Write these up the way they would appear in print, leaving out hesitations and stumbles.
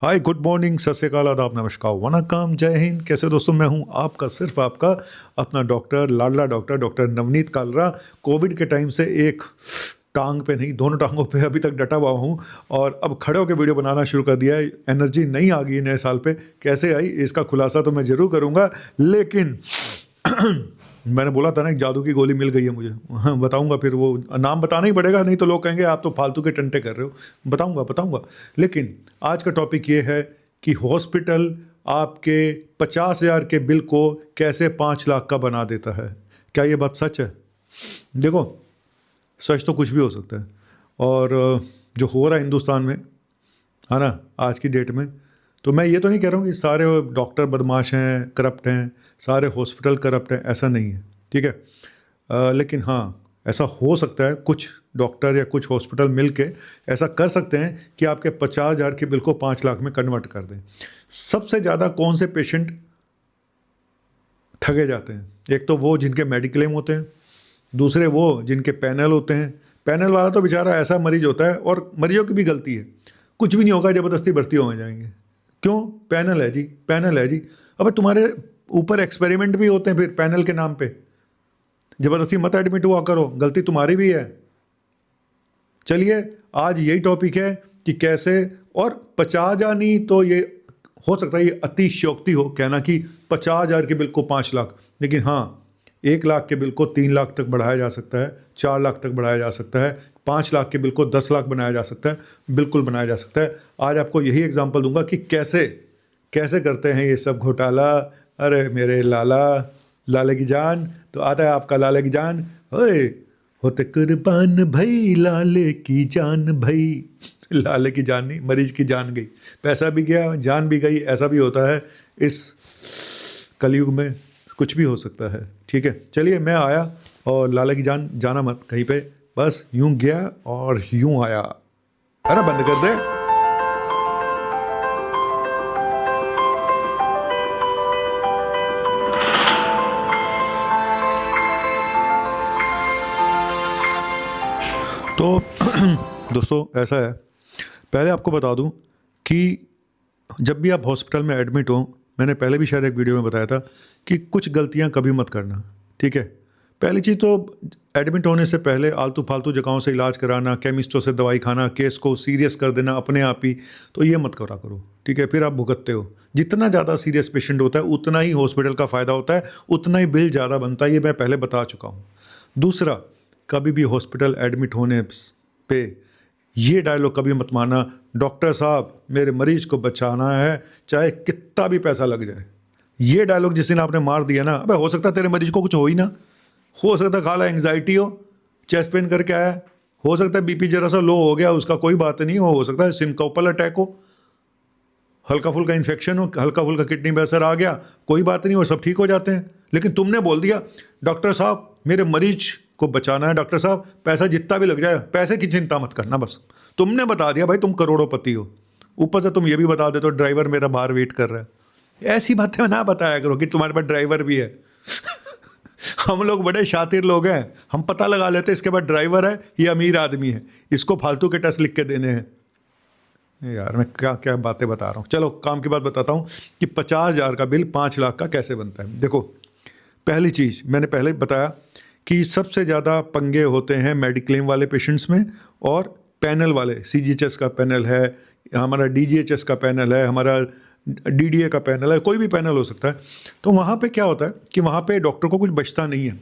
हाय, good morning, सत श्री अकाल, आदाब, नमस्कार, वनकम, जय हिंद। कैसे दोस्तों, मैं हूं आपका सिर्फ आपका अपना डॉक्टर, लाडला doctor doctor Navneet Kalra. Covid के टाइम से एक टांग पे नहीं, दोनों टांगों पे अभी तक डटा हुआ हूं और अब खड़े होकर वीडियो बनाना शुरू कर दिया है। एनर्जी नहीं आ गई नए साल पे, कैसे आई इसका खुलासा तो मैं ज़रूर करूँगा, लेकिन मैंने बोला था ना, एक जादू की गोली मिल गई है मुझे। हाँ, बताऊंगा, फिर वो नाम बताना ही पड़ेगा, नहीं तो लोग कहेंगे आप तो फालतू के टंटे कर रहे हो। बताऊंगा बताऊंगा। लेकिन आज का टॉपिक ये है कि हॉस्पिटल आपके 50,000 के बिल को कैसे 5 लाख का बना देता है। क्या ये बात सच है? देखो, सच तो कुछ भी हो सकता है, और जो हो रहा है हिंदुस्तान में, है ना, आज की डेट में, तो मैं ये तो नहीं कह रहा हूँ कि सारे डॉक्टर बदमाश हैं, करप्ट हैं, सारे हॉस्पिटल करप्ट हैं, ऐसा नहीं है, ठीक है। लेकिन हाँ, ऐसा हो सकता है कुछ डॉक्टर या कुछ हॉस्पिटल मिलके ऐसा कर सकते हैं कि आपके 50,000 के बिल को 5 लाख में कन्वर्ट कर दें। सबसे ज़्यादा कौन से पेशेंट ठगे जाते हैं? एक तो वो जिनके मेडिक्लेम होते हैं, दूसरे वो जिनके पैनल होते हैं। पैनल वाला तो बेचारा ऐसा मरीज होता है, और मरीजों की भी गलती है, कुछ भी नहीं होगा, ज़बरदस्ती भर्ती हो जाएंगे। क्यों? पैनल है जी, पैनल है जी। अबे तुम्हारे ऊपर एक्सपेरिमेंट भी होते हैं फिर पैनल के नाम पे। ज़बरदस्ती मत एडमिट हुआ करो, गलती तुम्हारी भी है। चलिए, आज यही टॉपिक है कि कैसे, और 50,000 नहीं तो ये हो सकता है ये अतिशयोक्ति हो कहना कि 50,000 के बिल को 5 लाख, लेकिन हाँ, 1 लाख के बिल को 3 लाख तक बढ़ाया जा सकता है, 4 लाख तक बढ़ाया जा सकता है, 5 लाख के बिल को 10 लाख बनाया जा सकता है, बिल्कुल बनाया जा सकता है। आज आपको यही एग्जाम्पल दूंगा कि कैसे कैसे करते हैं ये सब घोटाला। अरे मेरे लाला, लाले की जान, तो आता है आपका लाले की जान। ओए, होते कुर्बान भाई लाले की जान भाई। लाले की जान नहीं, मरीज की जान गई, पैसा भी गया, जान भी गई। ऐसा भी होता है इस कलयुग में, कुछ भी हो सकता है, ठीक है। चलिए, मैं आया और लाले की जान जाना मत कहीं पे, बस यूं गया और यूं आया। अरे बंद कर दे। तो दोस्तों, ऐसा है, पहले आपको बता दूं कि जब भी आप हॉस्पिटल में एडमिट हो, मैंने पहले भी शायद एक वीडियो में बताया था कि कुछ गलतियां कभी मत करना, ठीक है। पहली चीज़ तो, एडमिट होने से पहले आलतू फालतू जगहों से इलाज कराना, केमिस्टों से दवाई खाना, केस को सीरियस कर देना अपने आप ही, तो ये मत करा करो, ठीक है। फिर आप भुगतते हो। जितना ज़्यादा सीरियस पेशेंट होता है उतना ही हॉस्पिटल का फ़ायदा होता है, उतना ही बिल ज़्यादा बनता है, ये मैं पहले बता चुका हूँ। दूसरा, कभी भी हॉस्पिटल एडमिट होने पे ये डायलॉग कभी मत माना, डॉक्टर साहब मेरे मरीज को बचाना है चाहे कितना भी पैसा लग जाए। ये डायलॉग जिस दिन आपने मार दिया ना, अबे हो सकता है तेरे मरीज को कुछ हो ही ना, हो सकता है खाला एंग्जाइटी हो, चेस्ट पेन करके आया, हो सकता है बीपी जरा सा लो हो गया, उसका कोई बात नहीं हो सकता है सिनकोपल अटैक हो, हल्का फुल्का इन्फेक्शन हो, हल्का फुल्का किडनी में असर आ गया, कोई बात नहीं, वो सब ठीक हो जाते हैं। लेकिन तुमने बोल दिया डॉक्टर साहब मेरे मरीज को बचाना है, डॉक्टर साहब पैसा जितना भी लग जाए, पैसे की चिंता मत करना, बस। तुमने बता दिया भाई तुम करोड़ोंपति हो, ऊपर से तुम ये भी बता देते हो ड्राइवर मेरा बाहर वेट कर रहा है। ऐसी बातें ना बताया करो कि तुम्हारे पास ड्राइवर भी है। हम लोग बड़े शातिर लोग हैं, हम पता लगा लेते हैं इसके बाद ड्राइवर है, ये अमीर आदमी है, इसको फालतू के टेस्ट लिख के देने हैं। यार मैं क्या क्या बातें बता रहा हूँ। चलो, काम की बात बताता हूँ कि 50,000 का बिल 5 लाख का कैसे बनता है। देखो, पहली चीज़ मैंने पहले बताया कि सबसे ज़्यादा पंगे होते हैं मेडिक्लेम वाले पेशेंट्स में, और पैनल वाले, सीजीएचएस का पैनल है, हमारा डीजीएचएस का पैनल है, हमारा डीडीए का पैनल है, कोई भी पैनल हो सकता है। तो वहाँ पे क्या होता है कि वहाँ पे डॉक्टर को कुछ बचता नहीं है।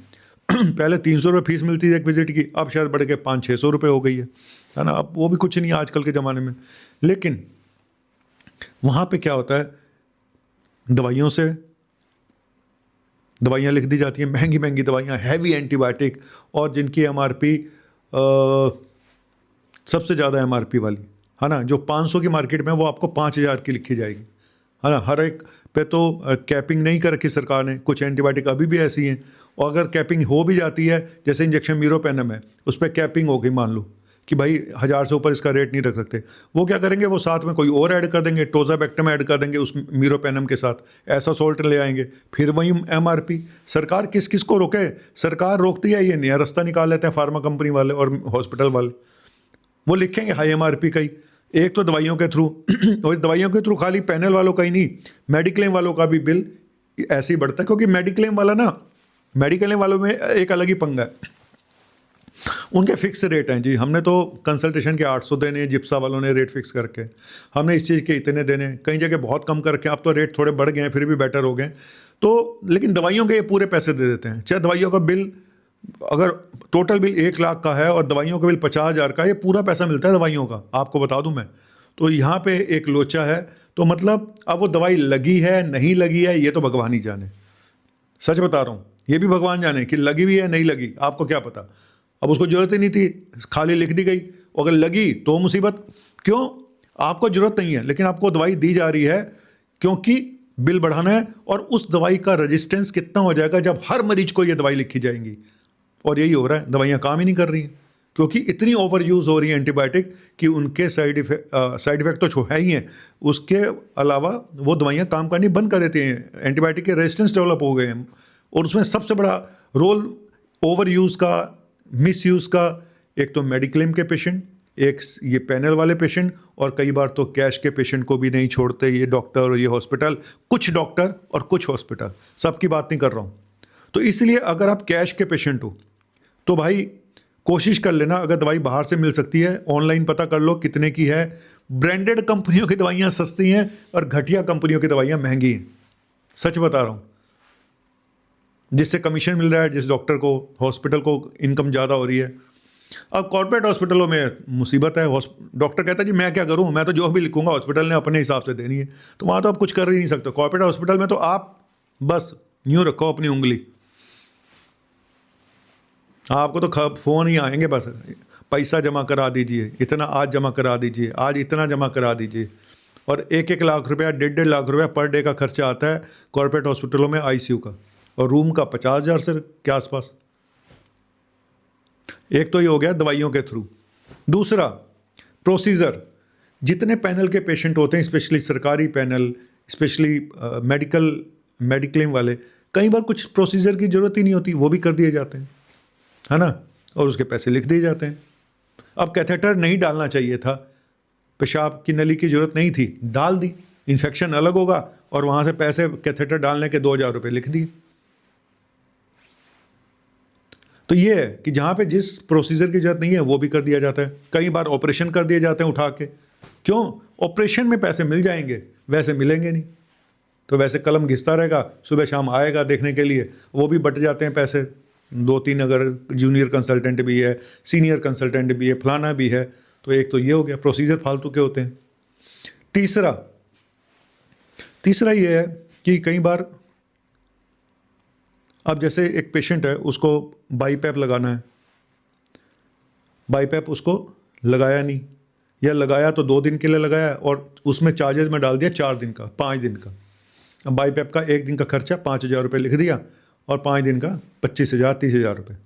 पहले 300 रुपये फीस मिलती थी एक विजिट की, अब शायद बढ़ के 500-600 रुपये हो गई है ना। अब वो भी कुछ नहीं है आजकल के ज़माने में। लेकिन वहाँ पे क्या होता है, दवाइयों से दवाइयाँ लिख दी जाती हैं, महंगी महंगी दवाइयाँ, हैवी एंटीबायोटिक, और जिनकी एमआरपी सबसे ज़्यादा एमआरपी वाली, है ना, जो 500 की मार्केट में, वो आपको 5,000 की लिखी जाएगी, है ना। हर एक पे तो कैपिंग नहीं कर रखी सरकार ने, कुछ एंटीबायोटिक अभी भी ऐसी हैं, और अगर कैपिंग हो भी जाती है, जैसे इंजेक्शन मीरोपेनम है, उस पर कैपिंग हो गई, मान लो कि भाई 1,000 से ऊपर इसका रेट नहीं रख सकते, वो क्या करेंगे, वो साथ में कोई और ऐड कर देंगे, टोजाबैक्टम ऐड कर देंगे उस मीरोपेनम के साथ, ऐसा सोल्ट ले आएंगे, फिर वही एमआरपी। सरकार किस किस को रोके? सरकार रोकती है, ये नया रास्ता निकाल लेते हैं फार्मा कंपनी वाले और हॉस्पिटल वाले। वो लिखेंगे हाई एमआरपी का ही, एक तो दवाइयों के थ्रू और दवाइयों के थ्रू खाली पैनल वालों का ही नहीं, मेडिक्लेम वालों का भी बिल ऐसे ही बढ़ता है, क्योंकि मेडिक्लेम वाला ना, मेडिक्लेम वालों में एक अलग ही पंगा है। उनके फिक्स रेट हैं जी। हमने तो कंसल्टेशन के 800 देने, जिप्सा वालों ने रेट फिक्स करके, हमने इस चीज़ के इतने देने, कई जगह बहुत कम करके, अब तो रेट थोड़े बढ़ गए हैं फिर भी बेटर हो गए। तो लेकिन दवाइयों के ये पूरे पैसे दे देते हैं, चाहे दवाइयों का बिल अगर टोटल बिल 1 लाख का है और दवाइयों का बिल 50,000 का, ये पूरा पैसा मिलता है दवाइयों का, आपको बता दूं मैं। तो यहाँ पे एक लोचा है। तो मतलब अब वो दवाई लगी है नहीं लगी है ये तो भगवान ही जाने, सच बता रहा हूँ, ये भी भगवान जाने कि लगी भी है नहीं लगी, आपको क्या पता। अब उसको जरूरत ही नहीं थी, खाली लिख दी गई। अगर लगी तो मुसीबत, क्यों, आपको जरूरत नहीं है लेकिन आपको दवाई दी जा रही है क्योंकि बिल बढ़ाना है। और उस दवाई का रेजिस्टेंस कितना हो जाएगा जब हर मरीज को ये दवाई लिखी जाएंगी। और यही हो रहा है, दवाइयाँ काम ही नहीं कर रही हैं क्योंकि इतनी ओवर यूज़ हो रही है एंटीबायोटिक कि उनके साइड इफेक्ट तो है ही हैं, उसके अलावा वो दवाइयाँ काम करनी बंद कर देती हैं, एंटीबायोटिक के रेजिस्टेंस डेवलप हो गए हैं। और उसमें सबसे बड़ा रोल ओवर यूज़ का, मिस यूज़ का, एक तो मेडिक्लेम के पेशेंट, एक ये पैनल वाले पेशेंट, और कई बार तो कैश के पेशेंट को भी नहीं छोड़ते ये डॉक्टर और ये हॉस्पिटल, कुछ डॉक्टर और कुछ हॉस्पिटल, सबकी बात नहीं कर रहा हूँ। तो इसलिए अगर आप कैश के पेशेंट हो तो भाई कोशिश कर लेना, अगर दवाई बाहर से मिल सकती है ऑनलाइन पता कर लो कितने की है। ब्रांडेड कंपनियों की दवाइयाँ सस्ती हैं और घटिया कंपनियों की दवाइयाँ महंगी हैं, सच बता रहा हूँ। जिससे कमीशन मिल रहा है, जिस डॉक्टर को, हॉस्पिटल को इनकम ज़्यादा हो रही है। अब कॉर्पोरेट हॉस्पिटलों में मुसीबत है, डॉक्टर कहता है जी मैं क्या करूं, मैं तो जो भी लिखूंगा हॉस्पिटल ने अपने हिसाब से देनी है, तो वहाँ तो आप कुछ कर ही नहीं सकते। कॉर्पोरेट हॉस्पिटल में तो आप बस यूँ रखो अपनी उंगली, आपको तो फ़ोन ही आएंगे, बस पैसा जमा करा दीजिए, इतना आज जमा करा दीजिए, आज इतना जमा करा दीजिए। और 1-1 लाख रुपया, 1.5 लाख रुपया पर डे का खर्चा आता है कॉर्पोरेट हॉस्पिटलों में आईसीयू का, और रूम का 50,000 से के आसपास। एक तो ये हो गया दवाइयों के थ्रू। दूसरा प्रोसीजर, जितने पैनल के पेशेंट होते हैं, स्पेशली सरकारी पैनल, स्पेशली मेडिक्लेम वाले, कई बार कुछ प्रोसीजर की ज़रूरत ही नहीं होती, वो भी कर दिए जाते हैं, है ना, और उसके पैसे लिख दिए जाते हैं। अब कैथेटर नहीं डालना चाहिए था, पेशाब की नली की ज़रूरत नहीं थी, डाल दी, इन्फेक्शन अलग होगा, और वहाँ से पैसे कैथेटर डालने के 2,000 रुपये लिख दिए। तो ये है कि जहाँ पे जिस प्रोसीजर की जरूरत नहीं है वो भी कर दिया जाता है। कई बार ऑपरेशन कर दिए जाते हैं उठा के, क्यों, ऑपरेशन में पैसे मिल जाएंगे, वैसे मिलेंगे नहीं, तो वैसे कलम घिसता रहेगा, सुबह शाम आएगा देखने के लिए, वो भी बट जाते हैं पैसे, 2-3 अगर जूनियर कंसल्टेंट भी है, सीनियर कंसल्टेंट भी है, फलाना भी है। तो एक तो ये हो गया, प्रोसीजर फालतू के होते हैं। तीसरा ये है कि कई बार अब जैसे एक पेशेंट है, उसको बाईपैप लगाना है, बाईपैप उसको लगाया नहीं, या लगाया तो 2 दिन के लिए लगाया और उसमें चार्जेस में डाल दिया 4 दिन का, 5 दिन का। अब बाईपैप का 1 दिन का खर्चा 5,000 रुपये लिख दिया और 5 दिन का 25,000, 30,000 रुपये।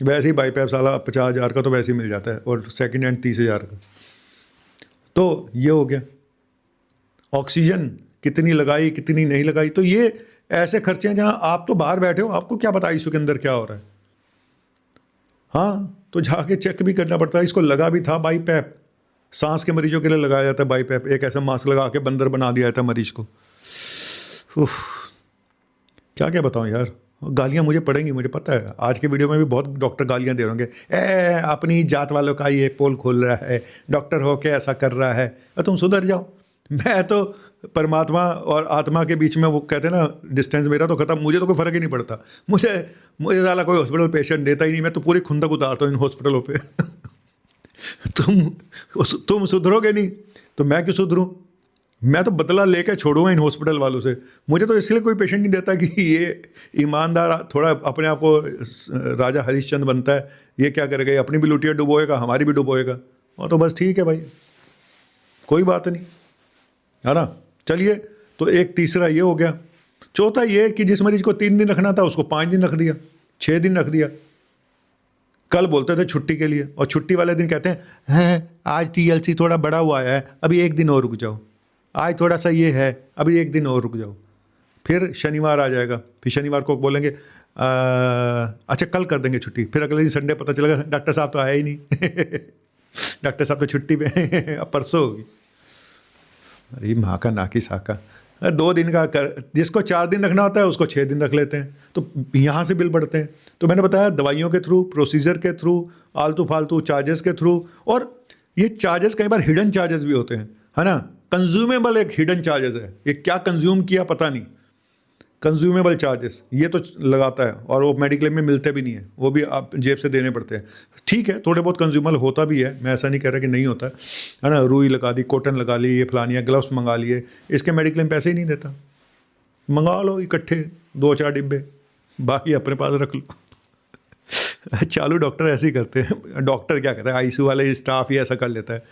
वैसे ही बाईपैप साला 50,000 का तो वैसे ही मिल जाता है, और सेकेंड हैंड 30,000 का। तो ये हो गया। ऑक्सीजन कितनी लगाई कितनी नहीं लगाई, तो ये ऐसे खर्चे हैं जहाँ आप तो बाहर बैठे हो, आपको क्या पता आईसीयू के अंदर क्या हो रहा है। हाँ, तो जाके चेक भी करना पड़ता है। इसको लगा भी था बाईपैप, सांस के मरीजों के लिए लगाया जाता है बाईपैप, एक ऐसा मास्क लगा के बंदर बना दिया जाता है मरीज को। क्या क्या बताऊँ यार, गालियाँ मुझे पड़ेंगी, मुझे पता है। आज के वीडियो में भी बहुत डॉक्टर गालियाँ दे रहे होंगे, अपनी जात वालों का ये पोल खोल रहा है, डॉक्टर हो के ऐसा कर रहा है, तुम सुधर जाओ। मैं तो परमात्मा और आत्मा के बीच में, वो कहते हैं ना, डिस्टेंस मेरा तो खत्म, मुझे तो कोई फ़र्क ही नहीं पड़ता। मुझे साला कोई हॉस्पिटल पेशेंट देता ही नहीं, मैं तो पूरी खुंदक उतारता हूँ इन हॉस्पिटलों पे। तुम सुधरोगे नहीं तो मैं क्यों सुधरूँ, मैं तो बदला लेके छोड़ूंगा इन हॉस्पिटल वालों से। मुझे तो इसलिए कोई पेशेंट नहीं देता कि ये ईमानदार थोड़ा अपने आप को राजा हरिश्चंद्र बनता है, ये क्या करेगा, ये अपनी भी लुटिया डुबोएगा, हमारी भी डुबोएगा, और तो बस ठीक है भाई, कोई बात नहीं, है ना। चलिए, तो एक तीसरा ये हो गया। चौथा ये कि जिस मरीज को 3 दिन रखना था उसको 5 दिन रख दिया, 6 दिन रख दिया। कल बोलते थे छुट्टी के लिए, और छुट्टी वाले दिन कहते हैं आज TLC थोड़ा बड़ा हुआ है, अभी 1 दिन और रुक जाओ, आज थोड़ा सा ये है, अभी 1 दिन और रुक जाओ। फिर शनिवार आ जाएगा, फिर शनिवार को बोलेंगे अच्छा कल कर देंगे छुट्टी, फिर अगले दिन संडे पता चलेगा डॉक्टर साहब तो आया ही नहीं। डॉक्टर साहब तो छुट्टी पे हैं, अब परसों होगी। अरे माँ का नाकी साका, 2 दिन का कर, जिसको 4 दिन रखना होता है उसको 6 दिन रख लेते हैं, तो यहाँ से बिल बढ़ते हैं। तो मैंने बताया दवाइयों के थ्रू, प्रोसीजर के थ्रू, आलतू फालतू चार्जेस के थ्रू, और ये चार्जेस कई बार हिडन चार्जेस भी होते हैं, है ना। कंज्यूमेबल एक हिडन चार्जेस है, ये क्या कंज्यूम किया पता नहीं, कंज्यूमेबल चार्जेस ये तो लगाता है, और वो मेडिक्लेम में मिलते भी नहीं है, वो भी आप जेब से देने पड़ते हैं। ठीक है, थोड़े बहुत कंज्यूमेबल होता भी है, मैं ऐसा नहीं कह रहा कि नहीं होता है ना। रुई लगा दी, कॉटन लगा ली, ये फलानिया, ग्लव्स मंगा लिए, इसके मेडिक्लेम पैसे ही नहीं देता। मंगा लो इकट्ठे 2-4 डिब्बे, बाकी अपने पास रख लो। चालू डॉक्टर ऐसे ही करते हैं। डॉक्टर क्या कहता है, आईसीयू वाले स्टाफ ही ऐसा कर लेता है,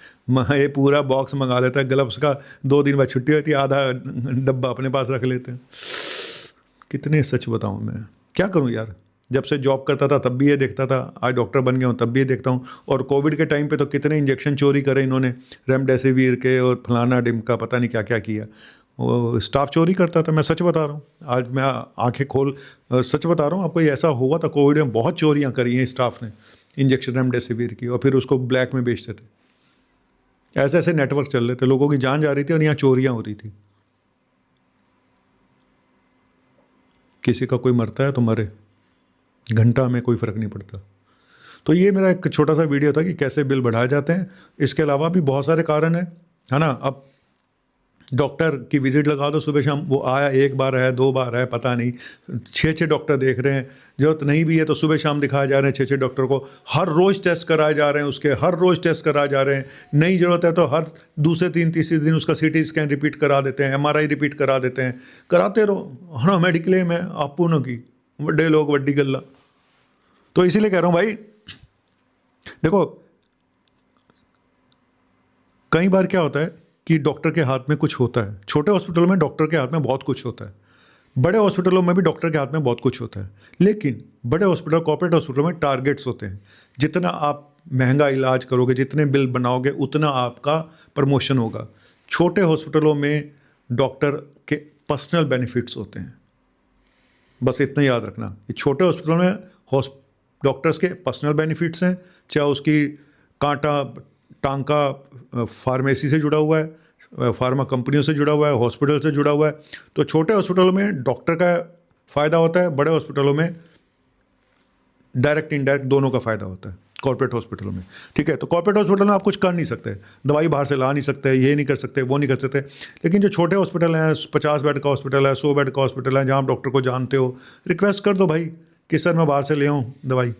ये पूरा बॉक्स मंगा लेता है ग्लव्स का, 2 दिन बाद छुट्टी होती है, आधा डब्बा अपने पास रख लेते हैं। कितने सच बताऊं मैं, क्या करूं यार। जब से जॉब करता था तब भी ये देखता था, आज डॉक्टर बन गया हूं तब भी ये देखता हूं। और कोविड के टाइम पे तो कितने इंजेक्शन चोरी करे इन्होंने, रेमडेसिविर के और फलाना डिमका, पता नहीं क्या क्या किया। वो स्टाफ चोरी करता था, मैं सच बता रहा हूँ। आज मैं आंखें खोल सच बता रहा हूँ आपको, ये ऐसा हुआ था कोविड में, बहुत चोरियाँ करी हैं स्टाफ ने इंजेक्शन रेमडेसिविर की, और फिर उसको ब्लैक में बेचते थे। ऐसे ऐसे नेटवर्क चल रहे थे, लोगों की जान जा रही थी और यहाँ चोरियाँ हो रही थी। किसी का कोई मरता है तो मरे, घंटा में कोई फ़र्क नहीं पड़ता। तो ये मेरा एक छोटा सा वीडियो था कि कैसे बिल बढ़ाए जाते हैं। इसके अलावा भी बहुत सारे कारण हैं, है ना। अब डॉक्टर की विजिट लगा दो सुबह शाम, वो आया 1 बार है 2 बार है पता नहीं, 6 डॉक्टर देख रहे हैं। जरूरत नहीं भी है तो सुबह शाम दिखाया जा रहे हैं 6 डॉक्टर को, हर रोज़ टेस्ट कराए जा रहे हैं उसके, हर रोज़ टेस्ट कराए जा रहे हैं। नहीं ज़रूरत है तो हर दूसरे 3-तीसरे दिन उसका CT स्कैन रिपीट करा देते हैं, MRI रिपीट करा देते हैं, कराते रहो, है ना। मेडिक्लेम है आपू न की, बड़े लोग वड्डी गल्ला। तो इसीलिए कह रहा हूँ भाई, देखो कई बार क्या होता है कि डॉक्टर के हाथ में कुछ होता है। छोटे हॉस्पिटलों में डॉक्टर के हाथ में बहुत कुछ होता है, बड़े हॉस्पिटलों में भी डॉक्टर के हाथ में बहुत कुछ होता है। लेकिन बड़े हॉस्पिटल, कॉर्पोरेट हॉस्पिटलों में टारगेट्स होते हैं। जितना आप महंगा इलाज करोगे, जितने बिल बनाओगे, उतना आपका प्रमोशन होगा। छोटे हॉस्पिटलों में डॉक्टर के पर्सनल बेनिफिट्स होते हैं, बस इतना याद रखना। ये छोटे हॉस्पिटलों में डॉक्टर्स के पर्सनल बेनिफिट्स हैं, चाहे उसकी कांटा टांका फार्मेसी से जुड़ा हुआ है, फार्मा कंपनियों से जुड़ा हुआ है, हॉस्पिटल से जुड़ा हुआ है। तो छोटे हॉस्पिटलों में डॉक्टर का फ़ायदा होता है, बड़े हॉस्पिटलों में डायरेक्ट इनडायरेक्ट दोनों का फ़ायदा होता है, कॉर्पोरेट हॉस्पिटलों में। ठीक है, तो कॉर्पोरेट हॉस्पिटल में आप कुछ कर नहीं सकते, दवाई बाहर से ला नहीं सकते, ये नहीं कर सकते, वो नहीं कर सकते। लेकिन जो छोटे हॉस्पिटल हैं, 50 बेड का हॉस्पिटल है, 100 बेड का हॉस्पिटल है, जहाँ आप डॉक्टर को जानते हो, रिक्वेस्ट कर दो भाई कि सर मैं बाहर से ले आऊँ दवाई,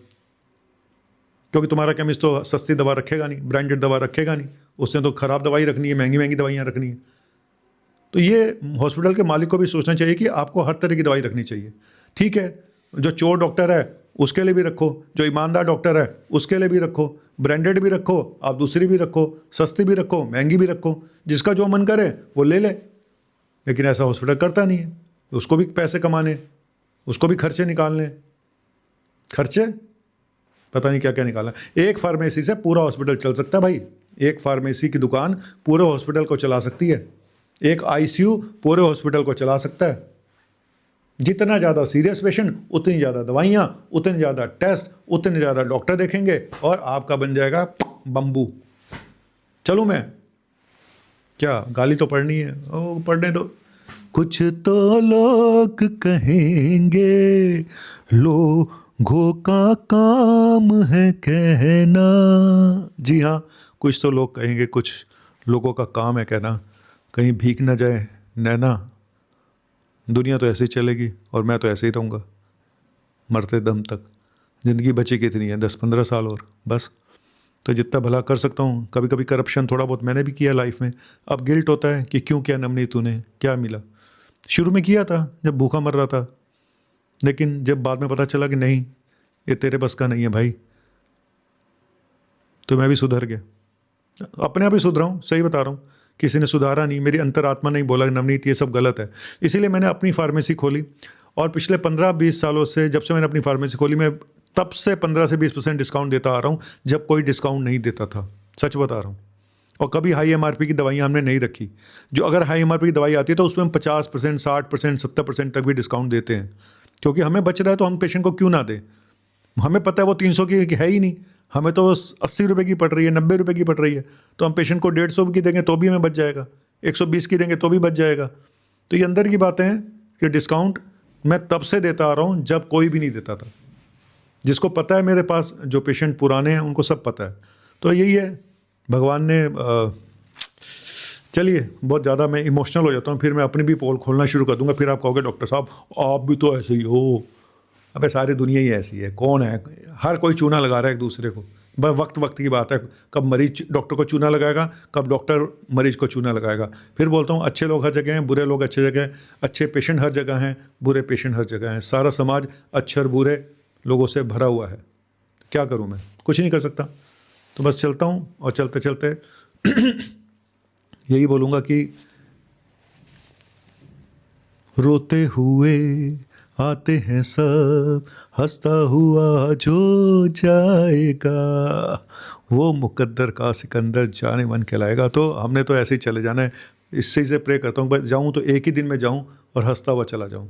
क्योंकि तुम्हारा केमिस्ट तो सस्ती दवा रखेगा नहीं, ब्रांडेड दवा रखेगा नहीं, उसने तो ख़राब दवाई रखनी है, महंगी महंगी दवाइयाँ रखनी है। तो ये हॉस्पिटल के मालिक को भी सोचना चाहिए कि आपको हर तरह की दवाई रखनी चाहिए। ठीक है, जो चोर डॉक्टर है उसके लिए भी रखो, जो ईमानदार डॉक्टर है उसके लिए भी रखो, ब्रांडेड भी रखो, आप दूसरी भी रखो, सस्ती भी रखो, महंगी भी रखो, जिसका जो मन करे वो ले ले। लेकिन ऐसा हॉस्पिटल करता नहीं है, उसको भी पैसे कमाने, उसको भी खर्चे निकालने, खर्चे पता नहीं क्या क्या निकाला। एक फार्मेसी से पूरा हॉस्पिटल चल सकता है भाई, एक फार्मेसी की दुकान पूरे हॉस्पिटल को चला सकती है, एक ICU पूरे हॉस्पिटल को चला सकता है। जितना ज़्यादा सीरियस पेशेंट, उतनी ज़्यादा दवाइयाँ, उतने ज़्यादा टेस्ट, उतने ज़्यादा डॉक्टर देखेंगे, और आपका बन जाएगा बम्बू। चलूँ मैं, क्या गाली तो पढ़नी है, ओ पढ़ने दो। कुछ तो लोग कहेंगे, लोगों का काम है कहना। जी हाँ, कुछ तो लोग कहेंगे, कुछ लोगों का काम है कहना, कहीं भीग ना जाए नैना। दुनिया तो ऐसे ही चलेगी और मैं तो ऐसे ही रहूँगा मरते दम तक। ज़िंदगी बची कितनी है, 10-15 साल और बस। तो जितना भला कर सकता हूँ। कभी कभी करप्शन थोड़ा बहुत मैंने भी किया लाइफ में। अब गिल्ट होता है कि क्यों किया नवनीत, तूने क्या मिला। शुरू में किया था जब भूखा मर रहा था, लेकिन जब बाद में पता चला कि नहीं ये तेरे बस का नहीं है भाई, तो मैं भी सुधर गया। अपने आप ही सुधरा हूँ, सही बता रहा हूँ, किसी ने सुधारा नहीं, मेरी अंतरात्मा नहीं बोला नवनीत ये सब गलत है। इसीलिए मैंने अपनी फार्मेसी खोली, और पिछले 15-20 सालों से जब से मैंने अपनी फार्मेसी खोली, मैं तब से 15 से 20% डिस्काउंट देता आ रहा हूँ, जब कोई डिस्काउंट नहीं देता था, सच बता रहा हूँ। और कभी हाई MRP की दवाइयाँ हमने नहीं रखी। जो अगर हाई MRP की दवाई आती है तो उसमें हम 50%, 60%, 70% तक भी डिस्काउंट देते हैं, क्योंकि हमें बच रहा है तो हम पेशेंट को क्यों ना दें। हमें पता है वो 300 की है ही नहीं, हमें तो 80 रुपये की पड़ रही है, 90 रुपये की पड़ रही है, तो हम पेशेंट को 150 की देंगे तो भी हमें बच जाएगा, 120 की देंगे तो भी बच जाएगा। तो ये अंदर की बातें हैं कि डिस्काउंट मैं तब से देता आ रहा हूँ जब कोई भी नहीं देता था। जिसको पता है मेरे पास जो पेशेंट पुराने हैं उनको सब पता है। तो यही है, भगवान ने चलिए बहुत ज़्यादा मैं इमोशनल हो जाता हूँ, फिर मैं अपनी भी पोल खोलना शुरू कर दूंगा, फिर आप कहोगे डॉक्टर साहब आप भी तो ऐसे ही हो। अबे सारी दुनिया ही ऐसी है, कौन है, हर कोई चूना लगा रहा है एक दूसरे को। बस वक्त वक्त की बात है, कब मरीज डॉक्टर को चूना लगाएगा, कब डॉक्टर मरीज को चूना लगाएगा। फिर बोलता हूँ अच्छे लोग हर जगह हैं, बुरे लोग अच्छे जगह हैं, अच्छे पेशेंट हर जगह हैं, बुरे पेशेंट हर जगह हैं। सारा समाज अच्छे और बुरे लोगों से भरा हुआ है। क्या करूँ मैं, कुछ नहीं कर सकता। तो बस चलता हूँ और चलते चलते यही बोलूँगा कि रोते हुए आते हैं सब, हंसता हुआ जो जाएगा वो मुकद्दर का सिकंदर जाने मन कहलाएगा। तो हमने तो ऐसे ही चले जाना है। इससे से प्रे करता हूँ बस जाऊँ तो एक ही दिन में जाऊँ और हंसता हुआ चला जाऊँ,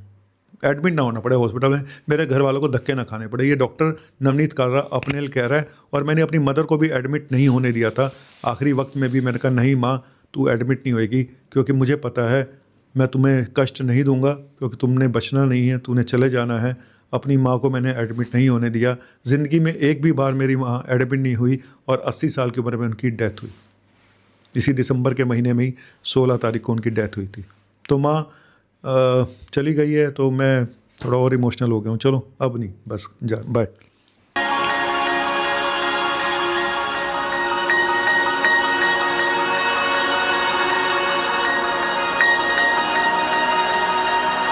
एडमिट ना होना पड़े हॉस्पिटल में, मेरे घर वालों को धक्के ना खाने पड़े। ये डॉक्टर नवनीत कालरा अपने लिए कह रहा है। और मैंने अपनी मदर को भी एडमिट नहीं होने दिया था। आखिरी वक्त में भी मैंने कहा नहीं माँ तू एडमिट नहीं होएगी, क्योंकि मुझे पता है मैं तुम्हें कष्ट नहीं दूंगा, क्योंकि तुमने बचना नहीं है, तूने चले जाना है। अपनी माँ को मैंने एडमिट नहीं होने दिया। ज़िंदगी में एक भी बार मेरी माँ एडमिट नहीं हुई और 80 साल की उम्र में उनकी डेथ हुई। इसी दिसंबर के महीने में ही 16 तारीख को उनकी डेथ हुई थी। तो माँ चली गई है, तो मैं थोड़ा और इमोशनल हो गया हूँ। चलो अब नहीं, बस जा, बाय।